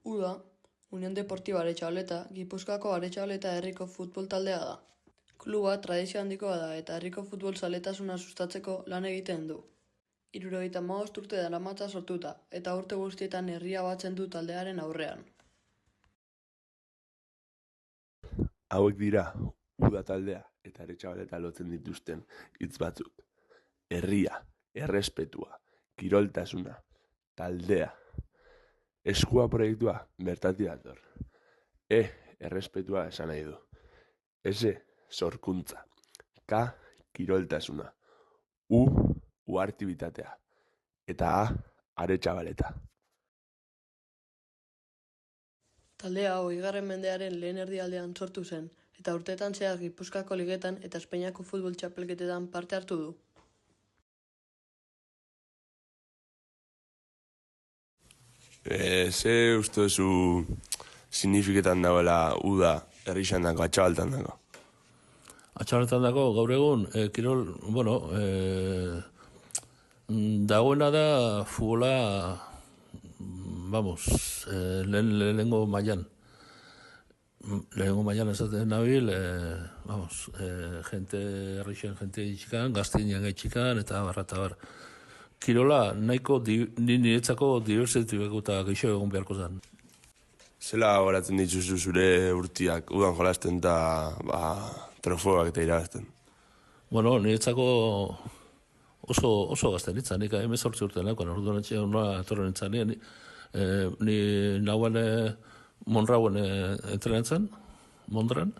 Uda, Unión Deportiva Aretxabaleta, Gipuzkoako Aretxabaleta herriko futbol taldea da. Kluba tradizio handikoa da eta herriko futbol zaletasuna sustatzeko lan egiten du. 75 urte daramatza sortuta eta urte guztietan herria batzen du taldearen aurrean. Hauek dira Uda taldea eta Aretxabaleta lotzen dituzten hitz batzuk. Herria, errespetua, kiroltasuna, taldea. Eskua proiektua bertatik dator. Errespetua esan nahi du. S, sorkuntza. K, kiroltasuna. U, uhartibitatea. Eta A, Aretxabaleta. Taldea 20. mendearen lehen erdialdean sortu zen, eta urteetan zehar Gipuzkoako ligetan eta Espainiako futbol txapelketetan parte hartu du. Ze uste duzu signifiketan dagoela Uda herrixan dako, Atxabaltan dako? Atxabaltan dako, gaur egun, kirol, dagoena da futbola, lehenengo mailan. Lehenengo mailan esaten nabil, herrixen jente itxikan, gaztinen itxikan, eta barra. Kirola nahiko niretzako dibertsitibeko eta gehiago egon beharko zen. Zela horatzen dituzu zure urtiak, Udan jolasten eta trofeoak eta irabazten? Niretzako oso gazten nintzen, nik 18 urte nagoen, orduan etxean etorren nintzen, ni nagoen Monrauen entrenatzen, Mondran,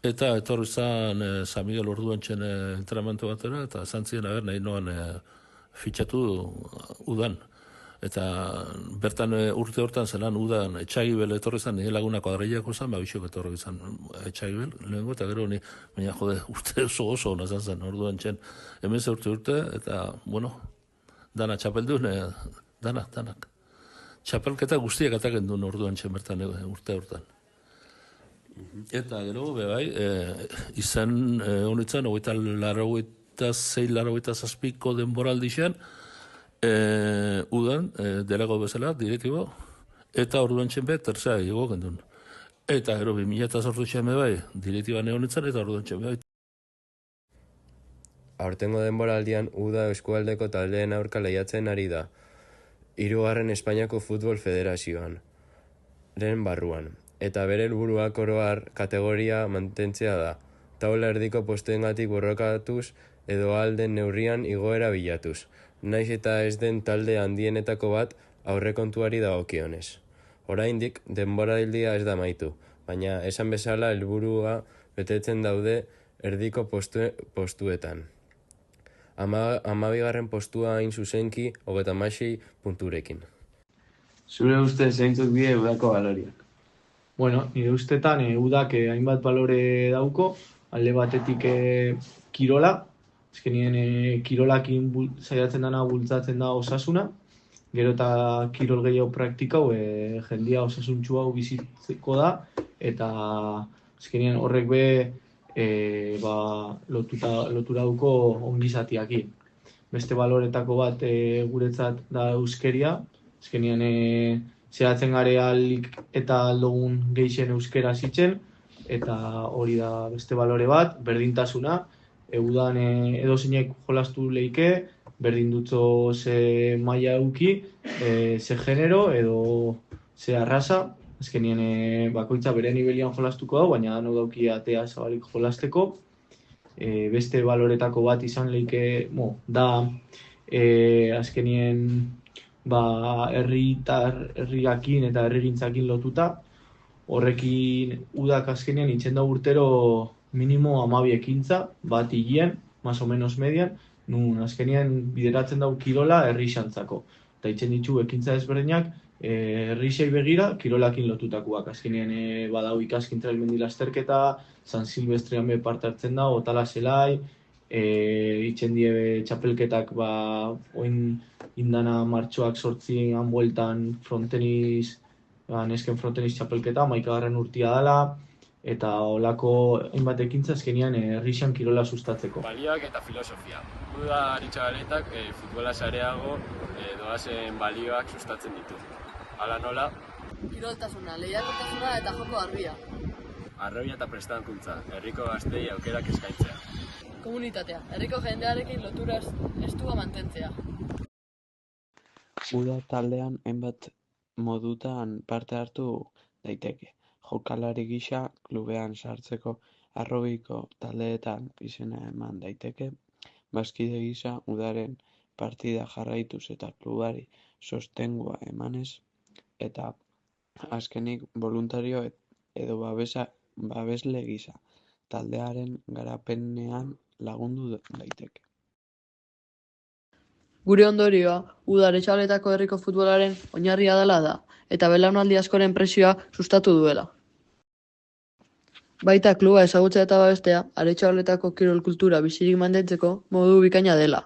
eta etorri zen San Miguel orduan txen entrenamentu batera, eta zantzien nahi noan fitxatu Udan. Eta bertan urte hortan zelan Udan Etxagibel etorri zen, nire laguna kuadrillako zen, bisok etorri zen Etxagibel, lehenko, eta gero ni, baina urte oso nazan zen, orduan txen, hemen ze urte, eta, dana txapeldun, danak. Txapelketa guztiak ataken duen orduan txen bertan urte hortan. Eta gero, izan honitzen, 26-27 denboraldi zen, Udan, delego bezala, direktibo, eta orduan txen tertzea ego gendun. Eta gero, 2008 txen direktiba neonitzen, eta orduan txen Aurtengo denboraldian Uda eskualdeko taldeen aurka lehiatzen ari da. 3. Espainiako Futbol Federazioan, ren barruan, eta bere helburuak oro har kategoria mantentzea da, taula erdiko postuengatik borrokatuz edo ahal den neurrian igoera bilatuz, naiz eta ez den talde handienetako bat aurrekontuari dagokionez. Oraindik denboraldia ez da amaitu, baina esan bezala helburua betetzen daude erdiko postuetan. 12. postua hain zuzenki 36 punturekin. Zure uste zeintzuk die Udako baloriak? Nire ustetan Udak hainbat balore dauko, alde batetik kirola, azkenien kirolakin saiatzen dana bultzatzen da osasuna, gero eta kirol gehiago praktikau jendia osasuntxua bizitzeko da, eta azkenien horrek lotura dauko ongizatiaki. Beste baloretako bat guretzat da euskeria, azkenien zehatzen gare alik eta aldogun geixen euskera zitzen, eta hori da beste balore bat, berdintasuna, Udan edozeinek jolastu leike, berdin dutzo ze maila euki, ze genero edo ze arraza, azkenien bakoitza bere nibelian jolastuko da, baina dano dauki atea zabalik jolasteko. Beste baloretako bat izan leike, da azkenien herriakin eta herrigintzakin lotuta. Horrekin Udak azkenean itzen da urtero minimo 12 ekintza, bat higien, más o menos median, nun azkenean bideratzen dau kirola herrixantzako. Eta itzen ditu ekintza ezberdinak, herrixei begira, kirolakin lotutakoak. Azkenean badau ikaskintza elmendi lasterketa, San Silvestrean parte hartzen da, Otala Zelai, itzen die txapelketak oin indana martxoak 8 bueltan frontenis, nesken frontenis txapelketa, 11. urtia dela, eta olako hainbat ekintza azkenean herrixan kirola sustatzeko. Balioak eta filosofia. Uda Aretxabaletak futbola sareago doazen balioak sustatzen ditu. Hala nola, Kiroltasuna, lehiakortasuna eta joko garbia. Arrobia eta prestakuntza, herriko gaztei aukerak eskaintzea. Komunitatea, herriko jendearekin lotura estua mantentzea. Uda taldean hainbat modutan parte hartu daiteke. Jokalari gisa, klubean sartzeko arrobiko taldeetan izena eman daiteke. Bazkide gisa, udaren partida jarraituz eta klubari sostengua emanez. Eta azkenik voluntario edo babesle gisa, taldearen garapenean lagundu daiteke. Gure ondorioa, Uda Aretxabaletako herriko futbolaren oinarria dela da, eta belaunaldi askoren presioa sustatu duela. Baita kluba ezagutzea eta babestea, Aretxabaletako kirol kultura bizirik mantentzeko modu bikaina dela.